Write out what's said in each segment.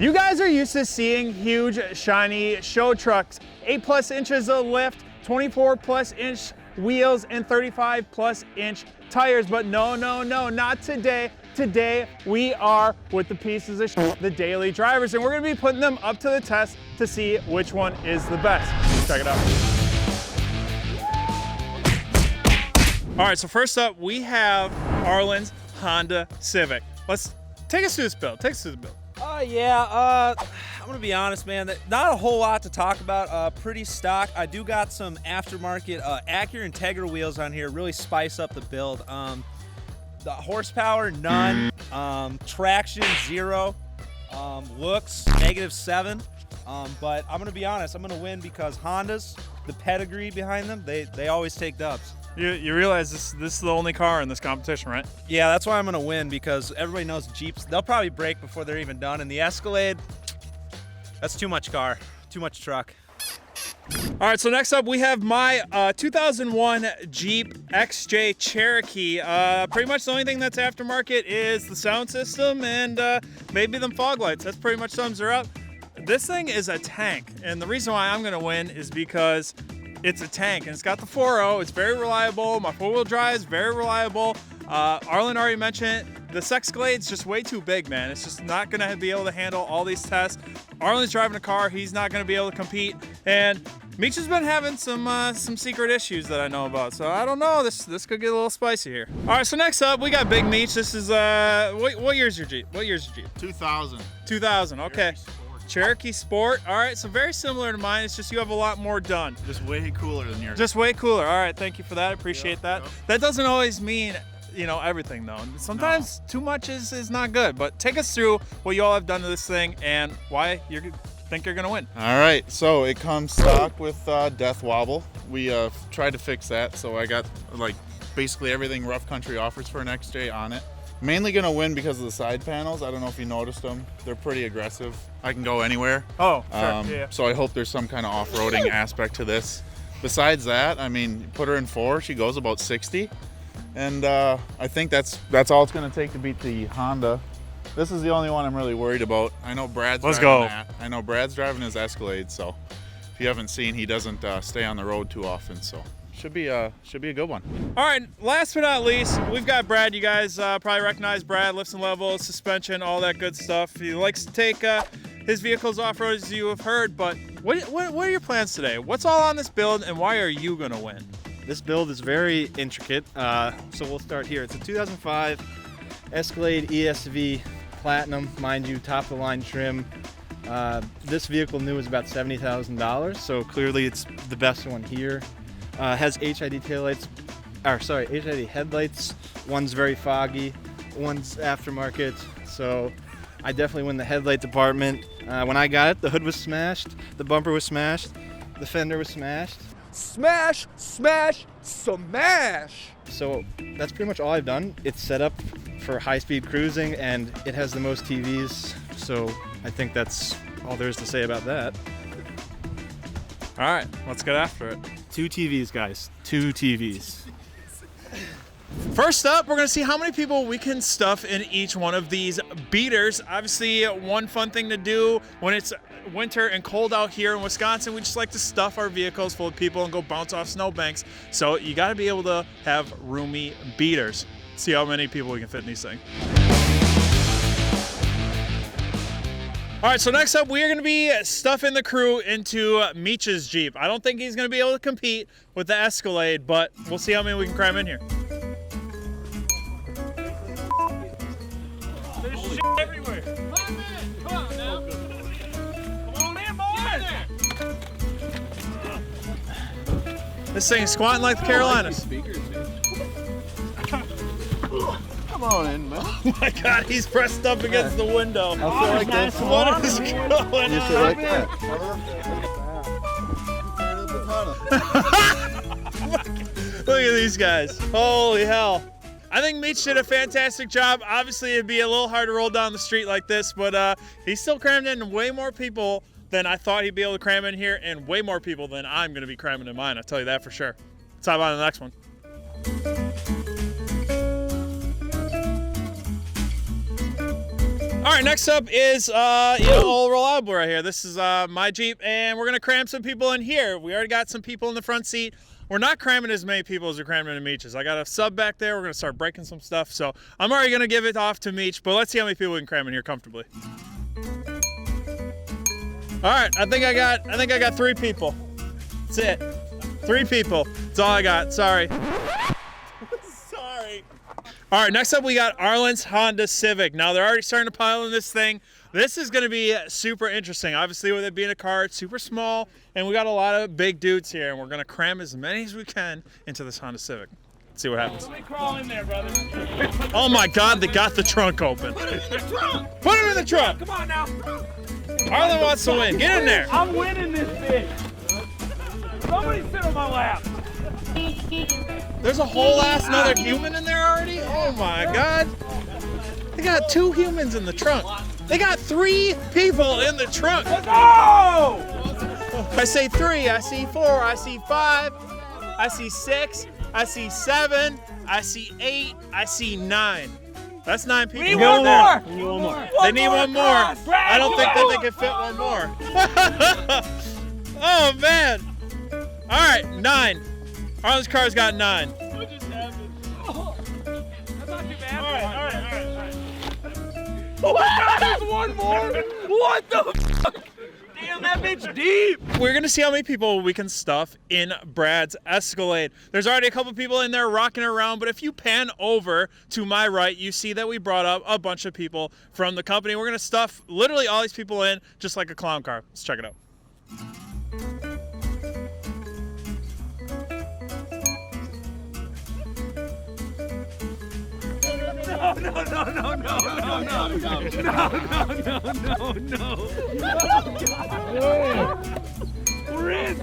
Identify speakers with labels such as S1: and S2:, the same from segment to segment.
S1: You guys are used to seeing huge, shiny show trucks, 8+ inches of lift, 24+ inch wheels, and 35+ inch tires, but no, not today. Today, we are with the pieces of shit, the daily drivers, and we're gonna be putting them up to the test to see which one is the best. Check it out. All right, so first up, we have Arlen's Honda Civic. Let's take us through this build.
S2: I'm gonna be honest, man. Not a whole lot to talk about. Pretty stock. I do got some aftermarket Acura Integra wheels on here. Really spice up the build. The horsepower, none. Traction, 0. Looks, -7. But I'm gonna be honest. I'm gonna win because Hondas, the pedigree behind them, they always take dubs.
S1: You realize this is the only car in this competition, right?
S2: Yeah, that's why I'm gonna win, because everybody knows Jeeps, they'll probably break before they're even done. And the Escalade, that's too much car, too much truck.
S1: All right, so next up we have my 2001 Jeep XJ Cherokee. Pretty much the only thing that's aftermarket is the sound system and maybe them fog lights. That's pretty much sums her up. This thing is a tank, and the reason why I'm gonna win is because it's a tank, and it's got the 4.0. It's very reliable. My 4-wheel drive is very reliable. Arlen already mentioned this Escalade's just way too big, man. It's just not gonna be able to handle all these tests. Arlen's driving a car. He's not gonna be able to compete. And Meech has been having some secret issues that I know about. So I don't know. This could get a little spicy here. All right. So next up, we got Big Meech. This is what year's your Jeep?
S3: 2000.
S1: 2000. Okay. Cherokee Sport. All right, so very similar to mine. It's just you have a lot more done.
S3: Just way cooler than yours.
S1: Just way cooler. All right, thank you for that. I appreciate that.
S3: Yep.
S1: That doesn't always mean, you know, everything though. Sometimes too much is not good. But take us through what you all have done to this thing and why you think you're gonna win.
S3: All right, so it comes stock with death wobble. We tried to fix that, so I got like basically everything Rough Country offers for an XJ on it. Mainly gonna win because of the side panels. I don't know if you noticed them. They're pretty aggressive. I can go anywhere.
S1: Oh, sure. Yeah.
S3: So I hope there's some kind of off-roading aspect to this. Besides that, I mean, put her in 4, she goes about 60. And I think that's all it's gonna take to beat the Honda. This is the only one I'm really worried about. I know Brad's driving that. I know Brad's driving his Escalade, so if you haven't seen, he doesn't stay on the road too often, so. Should be a good one.
S1: All right, last but not least, we've got Brad. You guys probably recognize Brad, lifts and levels, suspension, all that good stuff. He likes to take his vehicles off-road, as you have heard, but what are your plans today? What's all on this build, and why are you gonna win?
S4: This build is very intricate, so we'll start here. It's a 2005 Escalade ESV Platinum, mind you, top-of-the-line trim. This vehicle new is about $70,000, so clearly it's the best one here. Has HID taillights, HID headlights. One's very foggy, one's aftermarket. So I definitely win the headlight department. When I got it, the hood was smashed, the bumper was smashed, the fender was smashed.
S5: Smash, smash, smash!
S4: So that's pretty much all I've done. It's set up for high-speed cruising, and it has the most TVs. So I think that's all there is to say about that.
S1: All right, let's get after it.
S4: 2 TVs, guys. 2 TVs.
S1: First up, we're gonna see how many people we can stuff in each one of these beaters. Obviously, one fun thing to do when it's winter and cold out here in Wisconsin, we just like to stuff our vehicles full of people and go bounce off snowbanks. So you gotta be able to have roomy beaters. See how many people we can fit in these things. All right, so next up, we are gonna be stuffing the crew into Meech's Jeep. I don't think he's gonna be able to compete with the Escalade, but we'll see how many we can cram in here. There's shit everywhere. Come on now. Come on in, boys. This thing is squatting like the Carolinas.
S3: Come on in, man.
S1: Oh my God, he's pressed up against the window.
S3: I feel like this.
S1: What is going on?
S3: You should like that.
S1: Look at these guys. Holy hell. I think Meech did a fantastic job. Obviously, it'd be a little hard to roll down the street like this, but he still crammed in way more people than I thought he'd be able to cram in here, and way more people than I'm going to be cramming in mine. I'll tell you that for sure. Let's talk about the next one. All right, next up is old reliable right here. This is my Jeep, and we're gonna cram some people in here. We already got some people in the front seat. We're not cramming as many people as we're cramming into Meech's. I got a sub back there. We're gonna start breaking some stuff, so I'm already gonna give it off to Meech, but let's see how many people we can cram in here comfortably. All right, I think I got 3 people. That's it. 3 people. That's all I got. Sorry. Sorry. All right, next up we got Arlen's Honda Civic. Now they're already starting to pile in this thing. This is gonna be super interesting. Obviously with it being a car, it's super small, and we got a lot of big dudes here, and we're gonna cram as many as we can into this Honda Civic. Let's see what happens.
S6: Let me crawl in there, brother.
S1: Oh my God, they got the trunk open.
S6: Put him in the trunk.
S1: Put him in the trunk.
S6: Come on now.
S1: Arlen wants to win. Get in there.
S6: I'm winning this thing. Somebody sit on my lap.
S1: There's a whole ass another human in there already? Oh my God. They got 2 humans in the trunk. They got 3 people in the trunk.
S6: Let's go!
S1: I say 3, I see 4, I see 5, I see 6, I see 7, I see 8, I see 9. That's 9 people.
S6: We need
S1: right
S6: one
S1: there.
S6: more. We need one more.
S1: They need one more. I don't think that they can fit one more. Oh man. All right, 9. Arlen's car's got 9.
S6: What just happened? That's not too bad. All right. What? There's one more? What the fuck? Damn, that bitch deep.
S1: We're gonna see how many people we can stuff in Brad's Escalade. There's already a couple people in there rocking around, but if you pan over to my right, you see that we brought up a bunch of people from the company. We're gonna stuff literally all these people in just like a clown car. Let's check it out.
S6: We're in.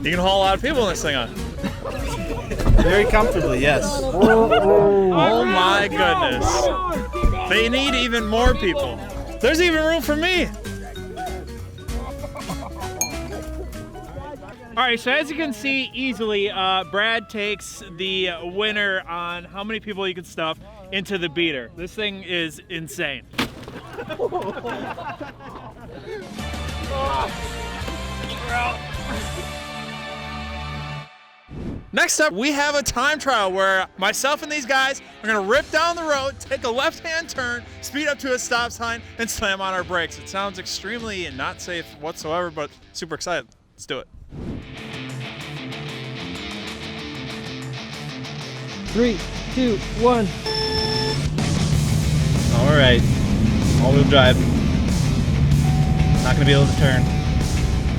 S1: You can haul a lot of people in this thing on.
S4: Very comfortably, yes.
S1: Oh my goodness. They need even more people. There's even room for me. All right, so as you can see easily, Brad takes the winner on how many people you can stuff into the beater. This thing is insane. Next up, we have a time trial where myself and these guys are gonna rip down the road, take a left-hand turn, speed up to a stop sign, and slam on our brakes. It sounds extremely not safe whatsoever, but super excited. Let's do it.
S7: 3, 2, 1.
S4: All right. All-wheel drive. Not gonna be able to turn.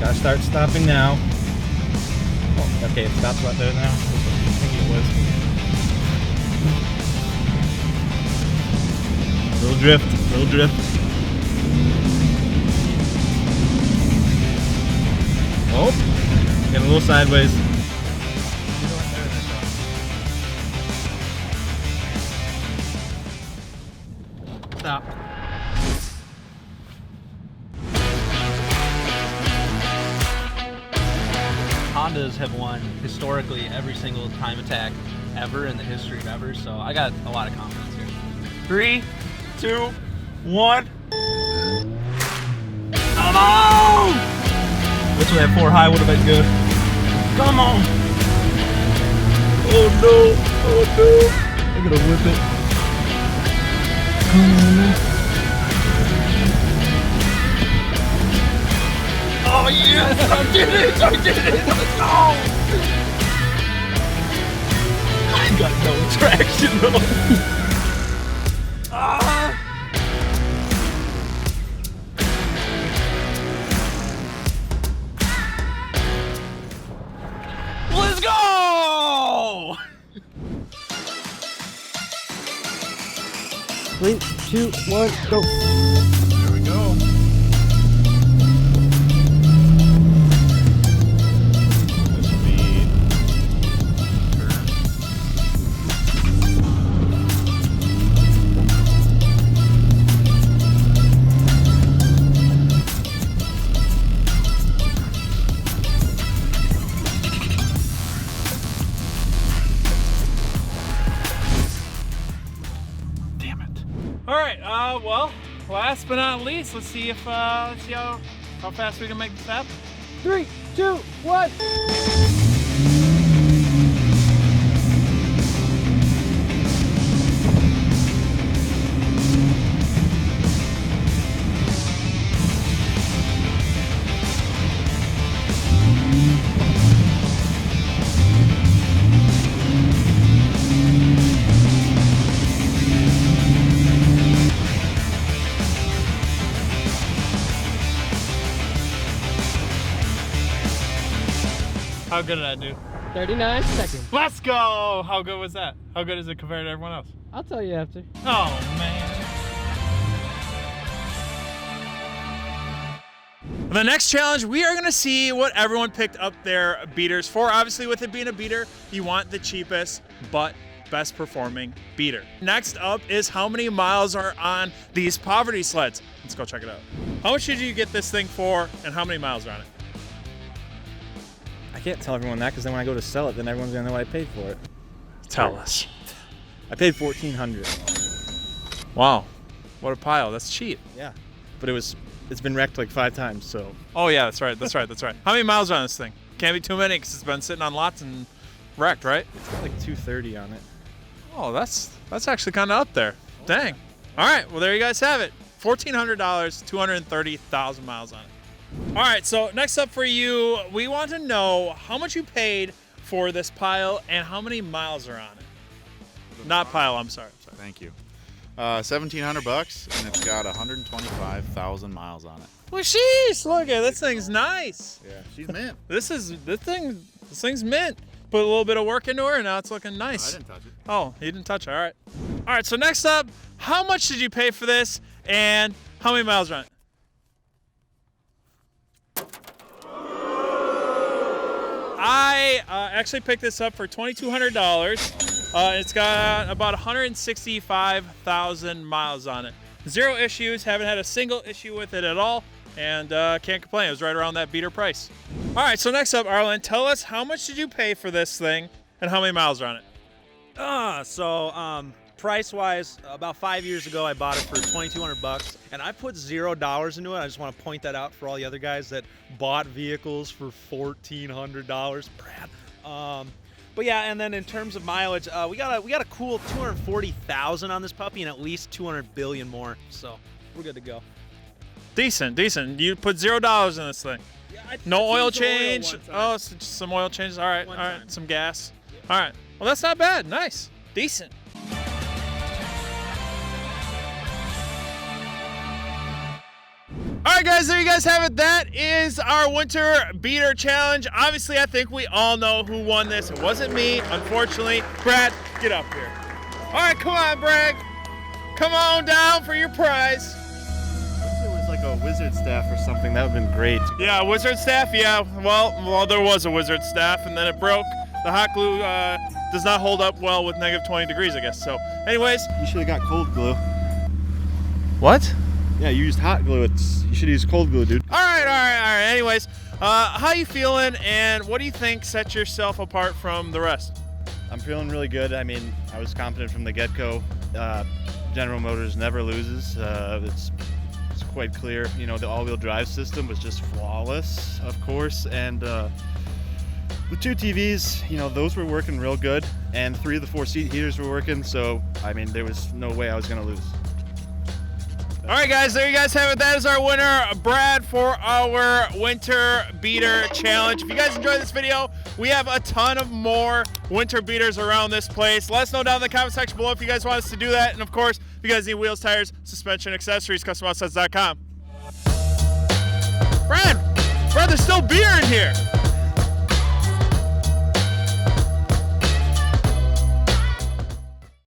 S4: Gotta start stopping now. Oh, okay, it stops right there now. I think it was. Little drift. Oh, getting a little sideways. Stop. Hondas have won historically every single time attack ever in the history of ever, so I got a lot of confidence here.
S6: 3, 2, 1. Come on!
S4: Wish that 4 high would have been good.
S6: Come on!
S4: Oh no! I'm gonna whip it.
S6: Oh yes! I did it! Let's go!
S4: I got no traction though.
S6: Let's go!
S7: 3, 2, 1, go.
S3: There we go. This will be Damn it.
S1: last but not least, let's see if let's see how fast we can make this happen.
S7: 3, 2, 1.
S1: How good did I do?
S7: 39 seconds.
S1: Let's go! How good was that? How good is it compared to everyone else?
S7: I'll tell you after.
S1: Oh, man. The next challenge, we are gonna see what everyone picked up their beaters for. Obviously, with it being a beater, you want the cheapest, but best performing beater. Next up is how many miles are on these poverty sleds. Let's go check it out. How much did you get this thing for, and how many miles are on it?
S4: I can't tell everyone that because then when I go to sell it, then everyone's gonna know what I paid for it.
S1: Tell us.
S4: I paid $1,400.
S1: Wow, what a pile. That's cheap.
S4: Yeah, but it's been wrecked like 5 times, so.
S1: Oh yeah, that's right. That's right. That's right. How many miles are on this thing? Can't be too many because it's been sitting on lots and wrecked, right?
S4: It's got like 230 on it.
S1: Oh, that's actually kind of up there. Dang. All right. Well, there you guys have it. $1,400, 230,000 miles on it. All right. So next up for you, we want to know how much you paid for this pile and how many miles are on it. Not pile. I'm sorry.
S3: Thank you. $1,700, and it's got 125,000 miles on it.
S1: Well, sheesh. Look at this thing's nice.
S3: Yeah, she's mint.
S1: This thing's mint. Put a little bit of work into her, and now it's looking nice.
S3: I didn't touch it.
S1: Oh, you didn't touch it. All right. All right. So next up, how much did you pay for this, and how many miles are on it? I actually picked this up for $2,200. It's got about 165,000 miles on it. Zero issues. Haven't had a single issue with it at all. And can't complain. It was right around that beater price. All right, so next up, Arlen, tell us how much did you pay for this thing and how many miles are on it?
S2: Price-wise, about 5 years ago, I bought it for $2,200, and I put $0 into it. I just want to point that out for all the other guys that bought vehicles for $1,400. Brad. But yeah, and then in terms of mileage, we got a cool 240,000 on this puppy, and at least 200 billion more. So we're good to go.
S1: Decent. You put $0 in this thing.
S2: Yeah,
S1: No
S2: I
S1: oil
S2: changed the
S1: change.
S2: one time.
S1: Oh, it's just some oil changes. All right.
S2: One
S1: All right.
S2: time.
S1: Some gas. All right. Well, that's not bad. Nice. Decent. All right, guys, there you guys have it. That is our winter beater challenge. Obviously, I think we all know who won this. It wasn't me, unfortunately. Brad, get up here. All right, come on, Brad. Come on down for your prize.
S4: If it was like a wizard staff or something, that would have been great.
S1: Yeah, wizard staff, yeah. Well, there was a wizard staff, and then it broke. The hot glue does not hold up well with negative 20 degrees, I guess. So, anyways.
S4: You should have got cold glue.
S1: What?
S4: Yeah, you used hot glue. You should use cold glue, dude.
S1: All right. Anyways, how you feeling, and what do you think sets yourself apart from the rest?
S4: I'm feeling really good. I mean, I was confident from the get-go. General Motors never loses. It's quite clear. You know, the all-wheel drive system was just flawless, of course, and the 2 TVs, you know, those were working real good, and 3 of the 4 seat heaters were working. So, I mean, there was no way I was gonna lose.
S1: All right, guys, there you guys have it. That is our winner, Brad, for our winter beater challenge. If you guys enjoyed this video, we have a ton of more winter beaters around this place. Let us know down in the comment section below if you guys want us to do that. And of course, if you guys need wheels, tires, suspension, accessories, customoutstuds.com. Brad, there's still beer in here.